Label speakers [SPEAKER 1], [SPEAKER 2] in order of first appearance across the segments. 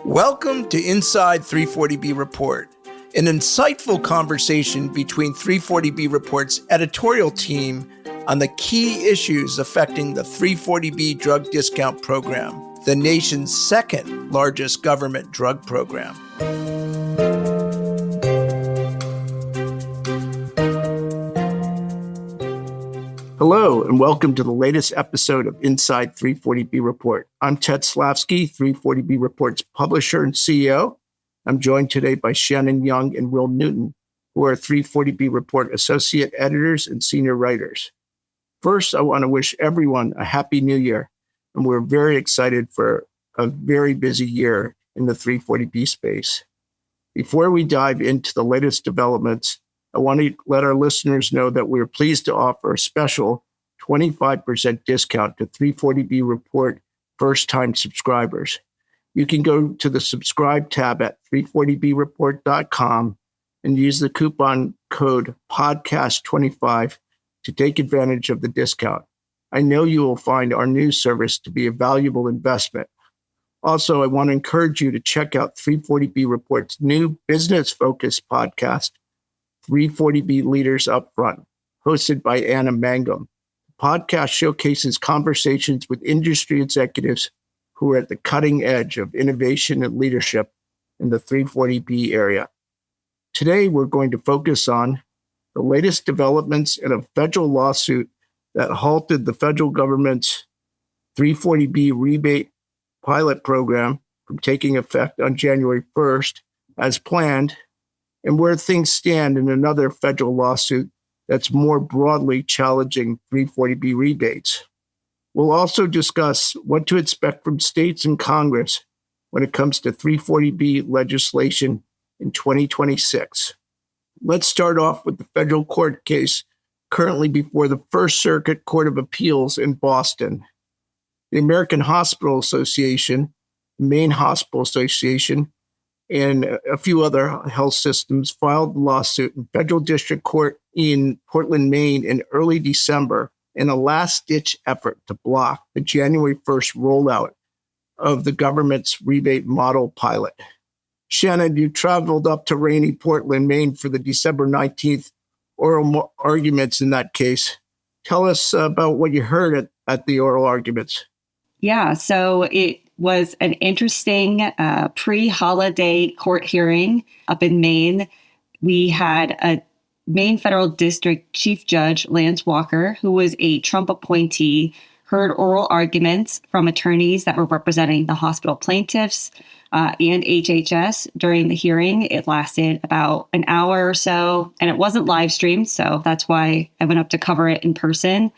[SPEAKER 1] Welcome to Inside 340B Report, an insightful conversation between 340B Report's editorial team on the key issues affecting the 340B drug discount program, the nation's second largest government drug program. Hello, and welcome to the latest episode of Inside 340B Report. I'm Ted Slafsky, 340B Report's publisher and CEO. I'm joined today by Shannon Young and Will Newton, who are 340B Report associate editors and senior writers. First, I want to wish everyone a happy new year, and we're very excited for a very busy year in the 340B space. Before we dive into the latest developments, I want to let our listeners know that we're pleased to offer a special 25% discount to 340B Report first-time subscribers. You can go to the subscribe tab at 340breport.com and use the coupon code podcast25 to take advantage of the discount. I know you will find our news service to be a valuable investment. Also, I want to encourage you to check out 340B Report's new business-focused podcast, 340B Leaders Upfront, hosted by Anna Mangum. The podcast showcases conversations with industry executives who are at the cutting edge of innovation and leadership in the 340B area. Today, we're going to focus on the latest developments in a federal lawsuit that halted the federal government's 340B rebate pilot program from taking effect on January 1st as planned, and where things stand in another federal lawsuit that's more broadly challenging 340B rebates. We'll also discuss what to expect from states and Congress when it comes to 340B legislation in 2026. Let's start off with the federal court case currently before the First Circuit Court of Appeals in Boston. The American Hospital Association, the Maine Hospital Association, and a few other health systems filed the lawsuit in federal district court in Portland, Maine in early December in a last-ditch effort to block the January 1st rollout of the government's rebate model pilot. Shannon, you traveled up to rainy Portland, Maine for the December 19th oral arguments in that case. Tell us about what you heard at the oral arguments.
[SPEAKER 2] Yeah, so it was an interesting pre-holiday court hearing up in Maine. We had a Maine Federal District Chief Judge, Lance Walker, who was a Trump appointee, heard oral arguments from attorneys that were representing the hospital plaintiffs and HHS during the hearing. It lasted about an hour or so, and it wasn't live streamed, so that's why I went up to cover it in person.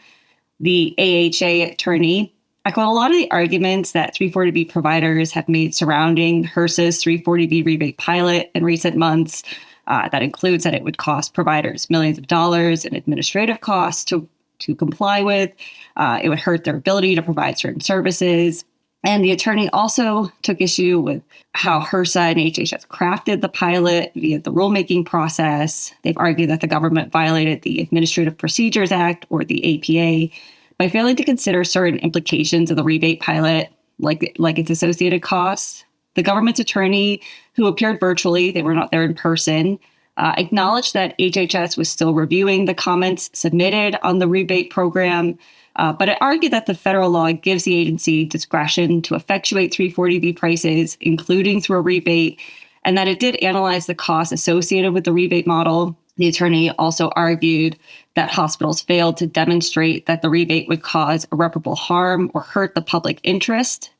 [SPEAKER 2] The AHA attorney echoed a lot of the arguments that 340B providers have made surrounding HRSA's 340B rebate pilot in recent months. That includes that it would cost providers millions of dollars in administrative costs to comply with. It would hurt their ability to provide certain services. And the attorney also took issue with how HRSA and HHS crafted the pilot via the rulemaking process. They've argued that the government violated the Administrative Procedures Act, or the APA, by failing to consider certain implications of the rebate pilot, like its associated costs. The government's attorney, who appeared virtually, they were not there in person, acknowledged that HHS was still reviewing the comments submitted on the rebate program, but it argued that the federal law gives the agency discretion to effectuate 340B prices, including through a rebate, and that it did analyze the costs associated with the rebate model. The attorney also argued that hospitals failed to demonstrate that the rebate would cause irreparable harm or hurt the public interest.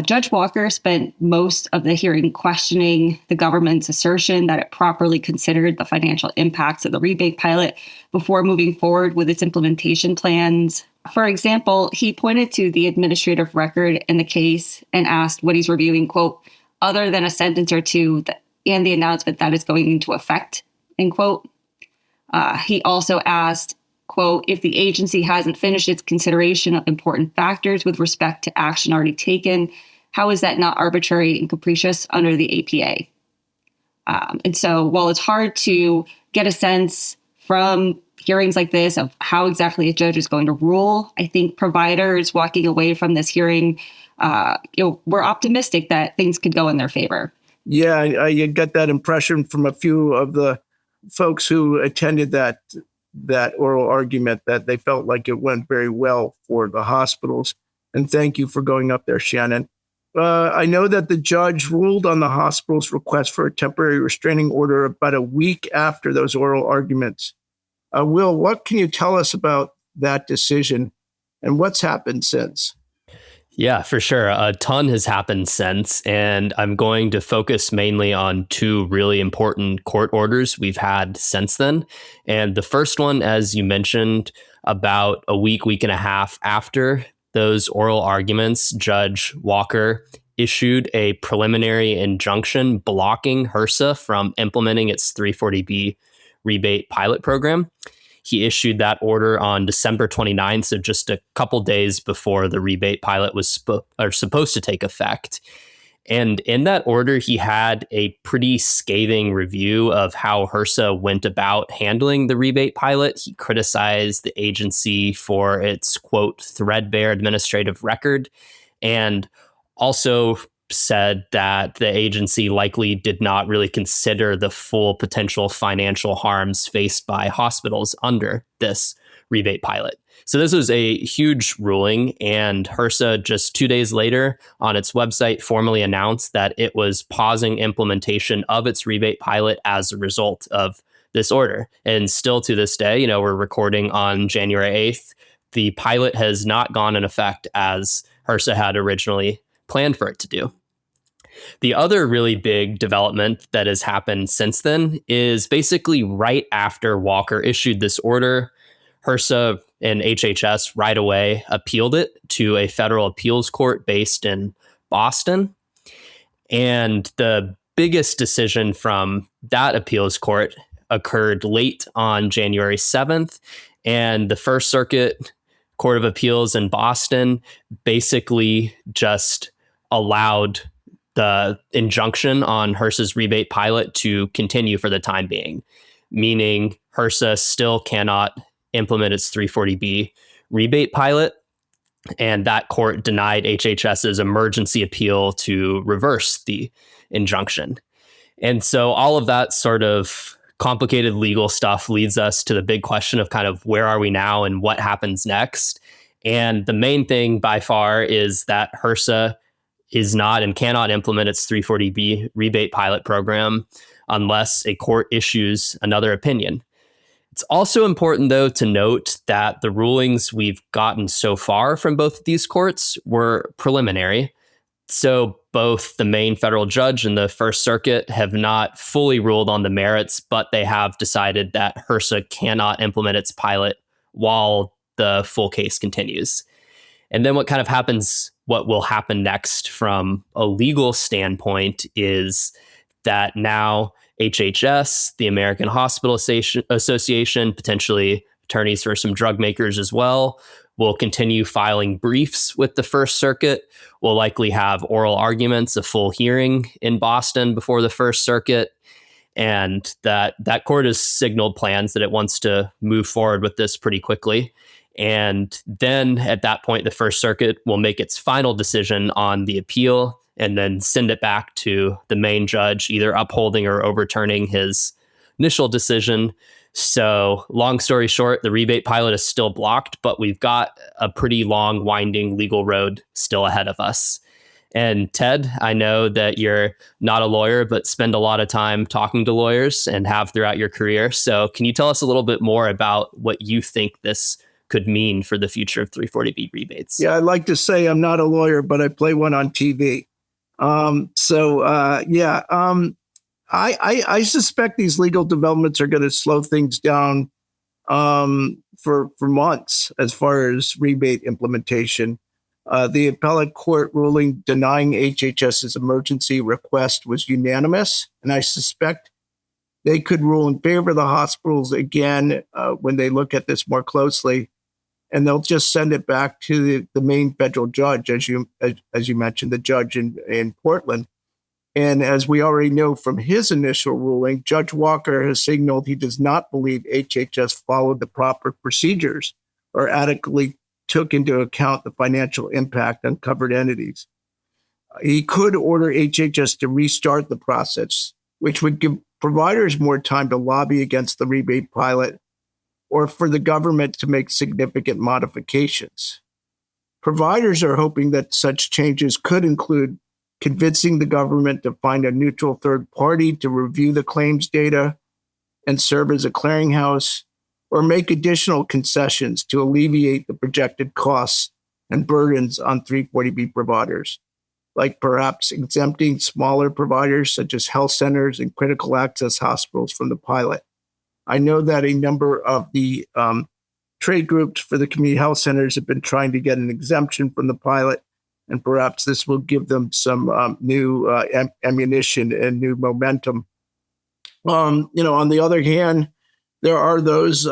[SPEAKER 2] Judge Walker spent most of the hearing questioning the government's assertion that it properly considered the financial impacts of the rebate pilot before moving forward with its implementation plans. For example, he pointed to the administrative record in the case and asked what he's reviewing, quote, other than a sentence or two and the announcement that is going into effect, end quote. He also asked, quote, if the agency hasn't finished its consideration of important factors with respect to action already taken, how is that not arbitrary and capricious under the APA? And so while it's hard to get a sense from hearings like this of how exactly a judge is going to rule, I think providers walking away from this hearing we're optimistic that things could go in their favor.
[SPEAKER 1] Yeah, you get that impression from a few of the folks who attended that oral argument that they felt like it went very well for the hospitals. And thank you for going up there, Shannon. I know that the judge ruled on the hospital's request for a temporary restraining order about a week after those oral arguments. Will, what can you tell us about that decision and what's happened since?
[SPEAKER 3] Yeah, for sure. A ton has happened since, and I'm going to focus mainly on two really important court orders we've had since then. And the first one, as you mentioned, about a week and a half after those oral arguments, Judge Walker issued a preliminary injunction blocking HRSA from implementing its 340B rebate pilot program. He issued that order on December 29th, so just a couple days before the rebate pilot was supposed to take effect. And in that order, he had a pretty scathing review of how HRSA went about handling the rebate pilot. He criticized the agency for its, quote, threadbare administrative record, and also said that the agency likely did not really consider the full potential financial harms faced by hospitals under this rebate pilot. So this was a huge ruling, and HRSA just 2 days later on its website formally announced that it was pausing implementation of its rebate pilot as a result of this order. And still to this day, we're recording on January 8th, the pilot has not gone in effect as HRSA had originally planned for it to do. The other really big development that has happened since then is basically right after Walker issued this order, HRSA and HHS right away appealed it to a federal appeals court based in Boston. And the biggest decision from that appeals court occurred late on January 7th. And the First Circuit Court of Appeals in Boston basically just allowed the injunction on HRSA's rebate pilot to continue for the time being, meaning HRSA still cannot implement its 340B rebate pilot. And that court denied HHS's emergency appeal to reverse the injunction. And so all of that sort of complicated legal stuff leads us to the big question of kind of where are we now and what happens next. And the main thing by far is that HRSA is not and cannot implement its 340B rebate pilot program unless a court issues another opinion. It's also important, though, to note that the rulings we've gotten so far from both of these courts were preliminary. So both the Maine federal judge and the First Circuit have not fully ruled on the merits, but they have decided that HRSA cannot implement its pilot while the full case continues. And then what will happen next from a legal standpoint is that now HHS, the American Hospital Association, potentially attorneys for some drug makers as well, will continue filing briefs with the First Circuit. We'll likely have oral arguments, a full hearing in Boston before the First Circuit. And that court has signaled plans that it wants to move forward with this pretty quickly. And then at that point, the First Circuit will make its final decision on the appeal and then send it back to the Maine judge, either upholding or overturning his initial decision. So long story short, the rebate pilot is still blocked, but we've got a pretty long, winding legal road still ahead of us. And Ted, I know that you're not a lawyer, but spend a lot of time talking to lawyers and have throughout your career. So can you tell us a little bit more about what you think this could mean for the future of 340B rebates?
[SPEAKER 1] Yeah, I'd like to say I'm not a lawyer, but I play one on TV. I suspect these legal developments are going to slow things down for months as far as rebate implementation. The appellate court ruling denying HHS's emergency request was unanimous, and I suspect they could rule in favor of the hospitals again when they look at this more closely, and they'll just send it back to the Maine federal judge, as you mentioned, the judge in Portland. And as we already know from his initial ruling, Judge Walker has signaled he does not believe HHS followed the proper procedures or adequately took into account the financial impact on covered entities. He could order HHS to restart the process, which would give providers more time to lobby against the rebate pilot or for the government to make significant modifications. Providers are hoping that such changes could include convincing the government to find a neutral third party to review the claims data and serve as a clearinghouse, or make additional concessions to alleviate the projected costs and burdens on 340B providers, like perhaps exempting smaller providers such as health centers and critical access hospitals from the pilot. I know that a number of the trade groups for the community health centers have been trying to get an exemption from the pilot, and perhaps this will give them some new ammunition and new momentum. On the other hand, there are those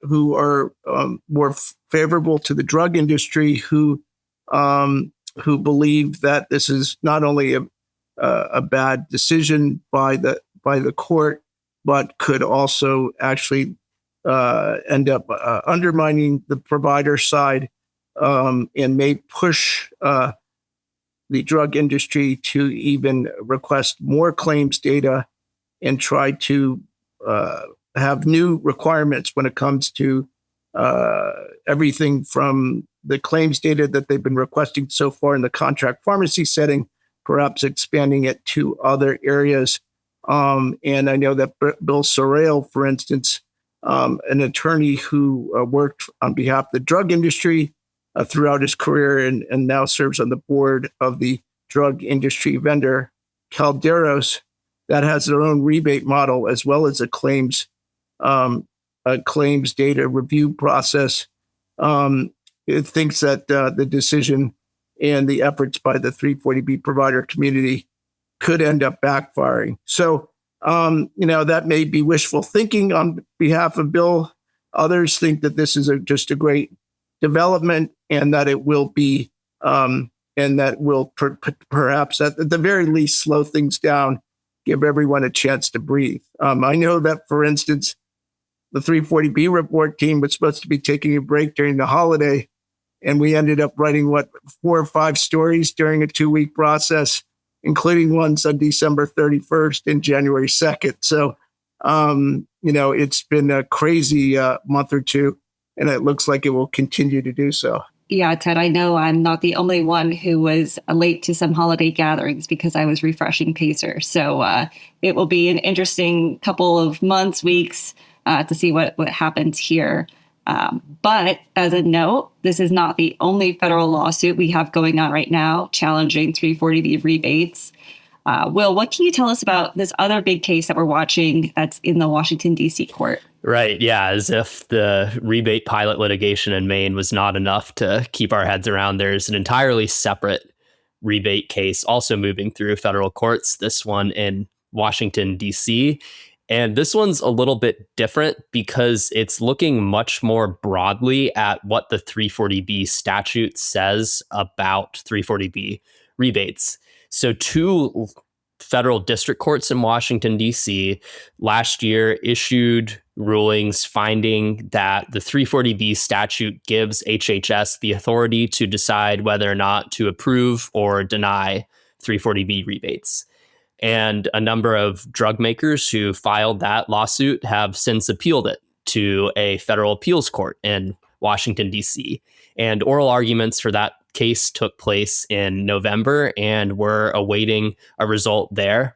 [SPEAKER 1] who are more favorable to the drug industry who believe that this is not only a bad decision by the court, but could also actually end up undermining the provider side and may push the drug industry to even request more claims data and try to have new requirements when it comes to everything from the claims data that they've been requesting so far in the contract pharmacy setting, perhaps expanding it to other areas. And I know that Bill Sorrell, for instance, an attorney who worked on behalf of the drug industry throughout his career and now serves on the board of the drug industry vendor Calderos, that has their own rebate model as well as a claims data review process. It thinks that the decision and the efforts by the 340B provider community could end up backfiring. So, that may be wishful thinking on behalf of Bill. Others think that this is just a great development and that it will be, and that will perhaps at the very least slow things down, give everyone a chance to breathe. I know that, for instance, the 340B report team was supposed to be taking a break during the holiday, and we ended up writing 4 or 5 stories during a 2-week process, including ones on December 31st and January 2nd. So, it's been a crazy month or two, and it looks like it will continue to do so.
[SPEAKER 2] Yeah, Ted, I know I'm not the only one who was late to some holiday gatherings because I was refreshing Pacer. So it will be an interesting couple of months, weeks to see what happens here. But as a note, this is not the only federal lawsuit we have going on right now challenging 340B rebates. Will, what can you tell us about this other big case that we're watching that's in the Washington, D.C. court?
[SPEAKER 3] Right. Yeah. As if the rebate pilot litigation in Maine was not enough to keep our heads around, there's an entirely separate rebate case also moving through federal courts, this one in Washington, D.C. And this one's a little bit different because it's looking much more broadly at what the 340B statute says about 340B rebates. So 2 federal district courts in Washington, D.C. last year issued rulings finding that the 340B statute gives HHS the authority to decide whether or not to approve or deny 340B rebates. And a number of drug makers who filed that lawsuit have since appealed it to a federal appeals court in Washington, D.C. And oral arguments for that case took place in November, and we're awaiting a result there.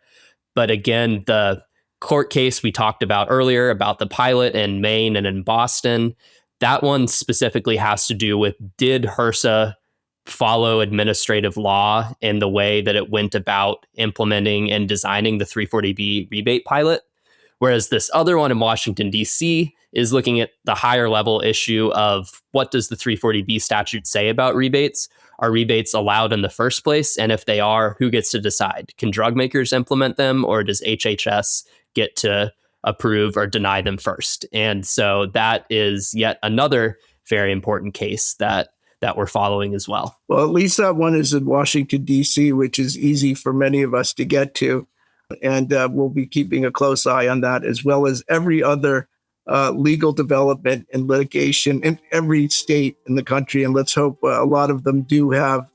[SPEAKER 3] But again, the court case we talked about earlier about the pilot in Maine and in Boston, that one specifically has to do with, did HRSA follow administrative law in the way that it went about implementing and designing the 340B rebate pilot? Whereas this other one in Washington, D.C. is looking at the higher level issue of, what does the 340B statute say about rebates? Are rebates allowed in the first place? And if they are, who gets to decide? Can drug makers implement them, or does HHS get to approve or deny them first? And so that is yet another very important case that we're following as well.
[SPEAKER 1] Well, at least that one is in Washington, D.C., which is easy for many of us to get to. And we'll be keeping a close eye on that, as well as every other legal development and litigation in every state in the country. And let's hope a lot of them do have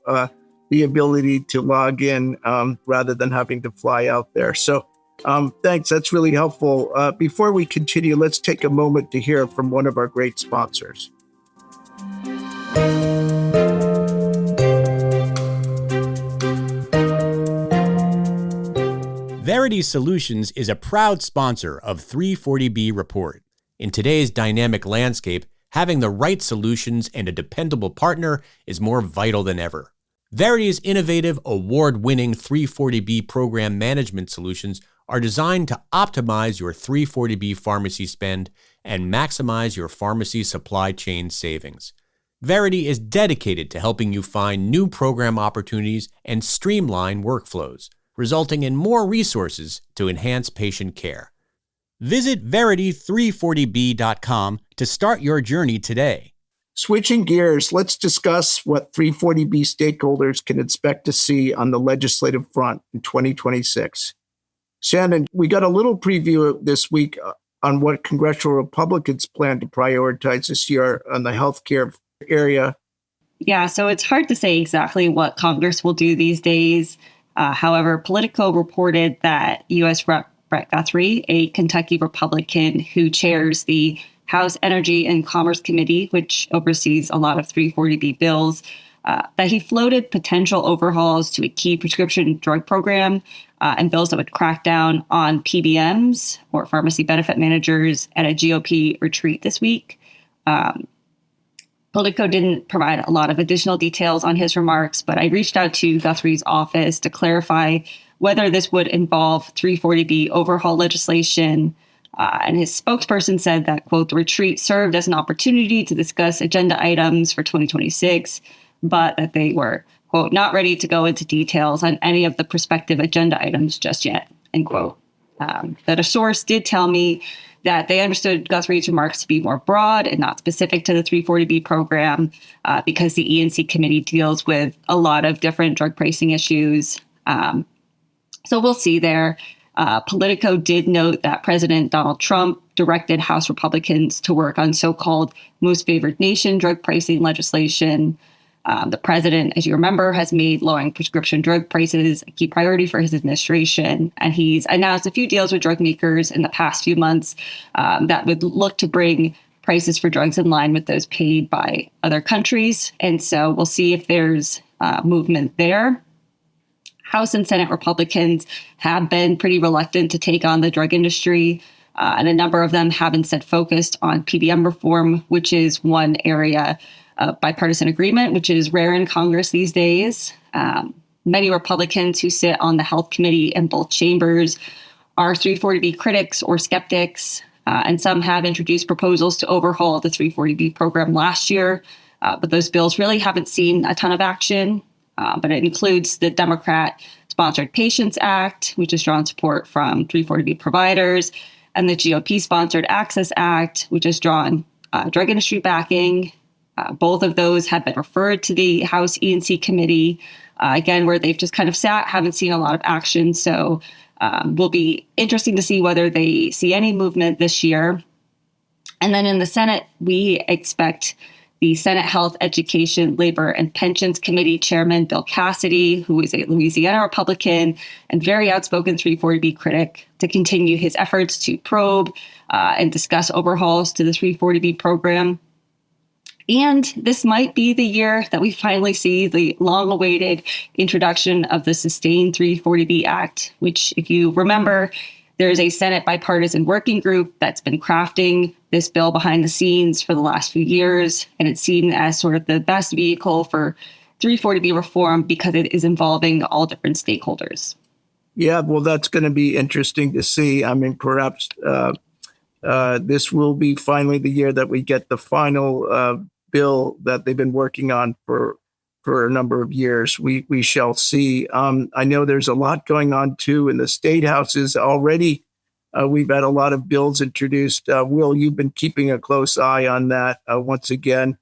[SPEAKER 1] the ability to log in rather than having to fly out there. So thanks. That's really helpful. Before we continue, let's take a moment to hear from one of our great sponsors.
[SPEAKER 4] Verity Solutions is a proud sponsor of 340B Report. In today's dynamic landscape, having the right solutions and a dependable partner is more vital than ever. Verity's innovative, award-winning 340B program management solutions are designed to optimize your 340B pharmacy spend and maximize your pharmacy supply chain savings. Verity is dedicated to helping you find new program opportunities and streamline workflows, resulting in more resources to enhance patient care. Visit Verity340B.com to start your journey today.
[SPEAKER 1] Switching gears, let's discuss what 340B stakeholders can expect to see on the legislative front in 2026. Shannon, we got a little preview this week on what congressional Republicans plan to prioritize this year on the healthcare area.
[SPEAKER 2] Yeah, so it's hard to say exactly what Congress will do these days. However, Politico reported that U.S. Rep. Brett Guthrie, a Kentucky Republican who chairs the House Energy and Commerce Committee, which oversees a lot of 340B bills, that he floated potential overhauls to a key prescription drug program and bills that would crack down on PBMs or pharmacy benefit managers at a GOP retreat this week. Politico didn't provide a lot of additional details on his remarks, but I reached out to Guthrie's office to clarify whether this would involve 340B overhaul legislation. And his spokesperson said that, quote, the retreat served as an opportunity to discuss agenda items for 2026, but that they were, quote, not ready to go into details on any of the prospective agenda items just yet, end quote. That a source did tell me that they understood Guthrie's remarks to be more broad and not specific to the 340B program because the E&C committee deals with a lot of different drug pricing issues. So we'll see there. Politico did note that President Donald Trump directed House Republicans to work on so-called most favored nation drug pricing legislation. The president, as you remember, has made lowering prescription drug prices a key priority for his administration. And he's announced a few deals with drug makers in the past few months that would look to bring prices for drugs in line with those paid by other countries. And so we'll see if there's movement there. House and Senate Republicans have been pretty reluctant to take on the drug industry, and a number of them have instead focused on PBM reform, which is one area of bipartisan agreement, which is rare in Congress these days. Many Republicans who sit on the Health Committee in both chambers are 340B critics or skeptics, and some have introduced proposals to overhaul the 340B program last year, but those bills really haven't seen a ton of action. But it includes the Democrat-sponsored Patients Act, which has drawn support from 340B providers, and the GOP-sponsored Access Act, which has drawn drug industry backing. Both of those have been referred to the House E&C committee, again, where they've just kind of sat, haven't seen a lot of action. So will be interesting to see whether they see any movement this year. And then in the Senate, we expect the Senate Health, Education, Labor, and Pensions Committee Chairman Bill Cassidy, who is a Louisiana Republican and very outspoken 340B critic, to continue his efforts to probe and discuss overhauls to the 340B program. And this might be the year that we finally see the long-awaited introduction of the Sustained 340B Act, which, if you remember, there's a Senate bipartisan working group that's been crafting this bill behind the scenes for the last few years, and it's seen as sort of the best vehicle for 340B reform because it is involving all different stakeholders.
[SPEAKER 1] Yeah, well, that's going to be interesting to see. I mean, perhaps this will be finally the year that we get the final bill that they've been working on for a number of years. We shall see. I know there's a lot going on, too, in the statehouses already. We've had a lot of bills introduced. Will, you've been keeping a close eye on that once again.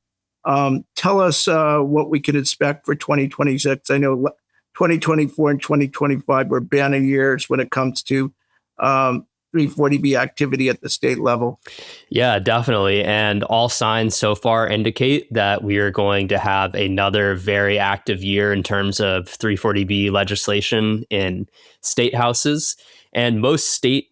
[SPEAKER 1] Tell us what we can expect for 2026. I know 2024 and 2025 were banner years when it comes to 340B activity at the state level.
[SPEAKER 3] Yeah, definitely. And all signs so far indicate that we are going to have another very active year in terms of 340B legislation in state houses. And most state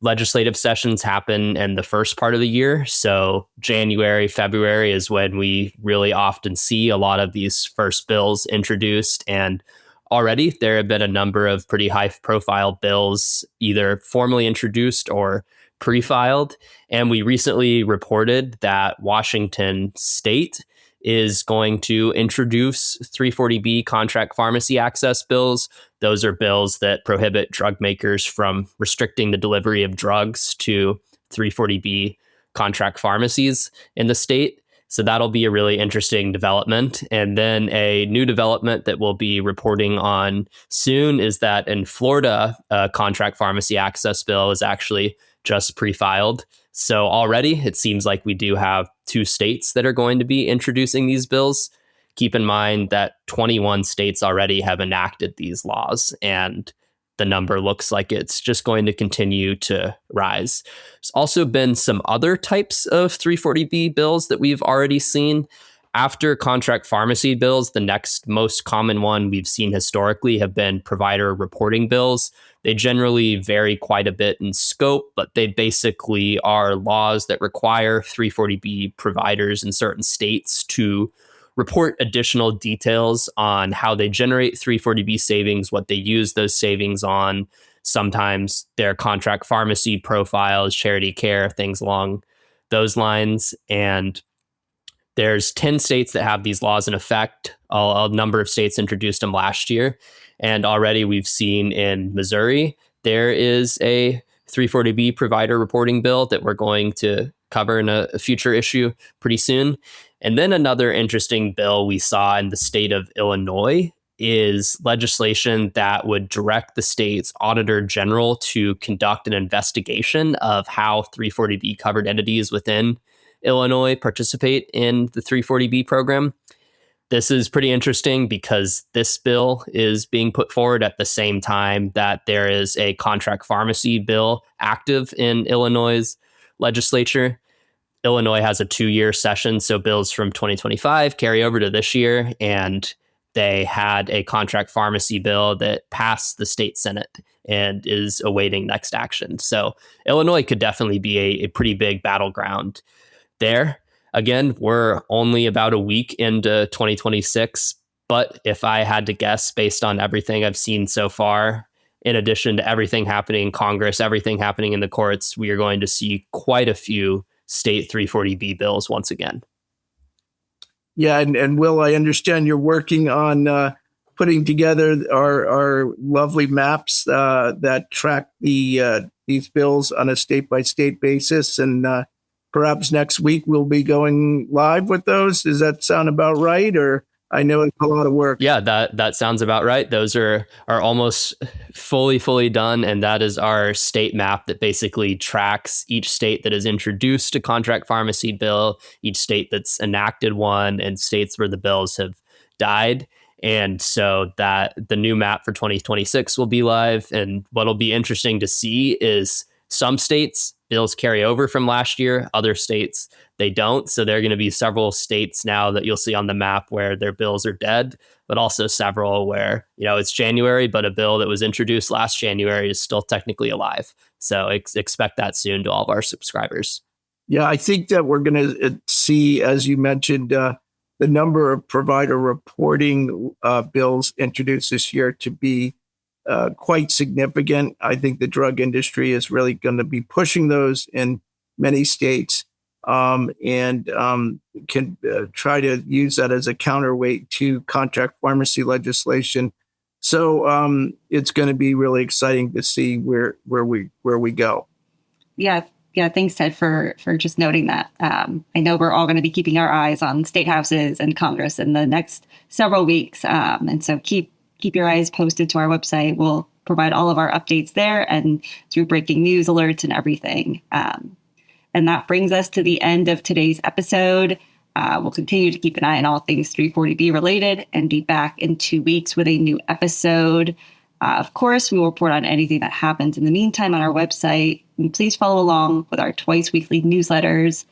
[SPEAKER 3] legislative sessions happen in the first part of the year. So January, February is when we really often see a lot of these first bills introduced. And already there have been a number of pretty high profile bills either formally introduced or pre-filed. And we recently reported that Washington State is going to introduce 340B contract pharmacy access bills. Those are bills that prohibit drug makers from restricting the delivery of drugs to 340B contract pharmacies in the state. So that'll be a really interesting development. And then a new development that we'll be reporting on soon is that in Florida, a contract pharmacy access bill is actually just pre-filed. So already it seems like we do have 2 states that are going to be introducing these bills. Keep in mind that 21 states already have enacted these laws, and the number looks like it's just going to continue to rise. There's also been some other types of 340B bills that we've already seen. After contract pharmacy bills, the next most common one we've seen historically have been provider reporting bills. They generally vary quite a bit in scope, but they basically are laws that require 340B providers in certain states to report additional details on how they generate 340B savings, what they use those savings on, sometimes their contract pharmacy profiles, charity care, things along those lines. And there's 10 states that have these laws in effect. A number of states introduced them last year. And already we've seen in Missouri, there is a 340B provider reporting bill that we're going to cover in a future issue pretty soon. And then another interesting bill we saw in the state of Illinois is legislation that would direct the state's auditor general to conduct an investigation of how 340B covered entities within Illinois participate in the 340B program. This is pretty interesting because this bill is being put forward at the same time that there is a contract pharmacy bill active in Illinois' legislature. Illinois has a 2-year session, so bills from 2025 carry over to this year, and they had a contract pharmacy bill that passed the state Senate and is awaiting next action. So Illinois could definitely be a pretty big battleground there. Again, we're only about a week into 2026, but if I had to guess based on everything I've seen so far, in addition to everything happening in Congress, everything happening in the courts, we are going to see quite a few state 340B bills once again.
[SPEAKER 1] Yeah, and Will, I understand you're working on putting together our lovely maps that track these bills on a state-by-state basis, and perhaps next week we'll be going live with those. Does that sound about right? Or I know it's a lot of work.
[SPEAKER 3] Yeah, that sounds about right. Those are almost fully done. And that is our state map that basically tracks each state that has introduced a contract pharmacy bill, each state that's enacted one, and states where the bills have died. And so that the new map for 2026 will be live. And what'll be interesting to see is some states bills carry over from last year, other states they don't. So there are going to be several states now that you'll see on the map where their bills are dead, but also several where, it's January, but a bill that was introduced last January is still technically alive. So expect that soon to all of our subscribers.
[SPEAKER 1] Yeah, I think that we're going to see, as you mentioned, the number of provider reporting bills introduced this year to be quite significant. I think the drug industry is really going to be pushing those in many states and can try to use that as a counterweight to contract pharmacy legislation. So it's going to be really exciting to see where we go.
[SPEAKER 2] Yeah. Thanks, Ted, for just noting that. I know we're all going to be keeping our eyes on state houses and Congress in the next several weeks. And so keep your eyes posted to our website. We'll provide all of our updates there and through breaking news alerts and everything. And that brings us to the end of today's episode. We'll continue to keep an eye on all things 340B related and be back in 2 weeks with a new episode. Of course, we will report on anything that happens in the meantime on our website. And please follow along with our twice weekly newsletters.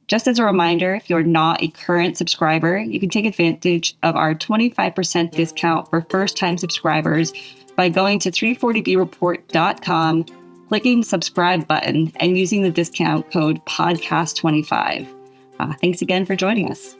[SPEAKER 2] Just as a reminder, if you're not a current subscriber, you can take advantage of our 25% discount for first-time subscribers by going to 340breport.com, clicking the subscribe button, and using the discount code podcast25. Thanks again for joining us.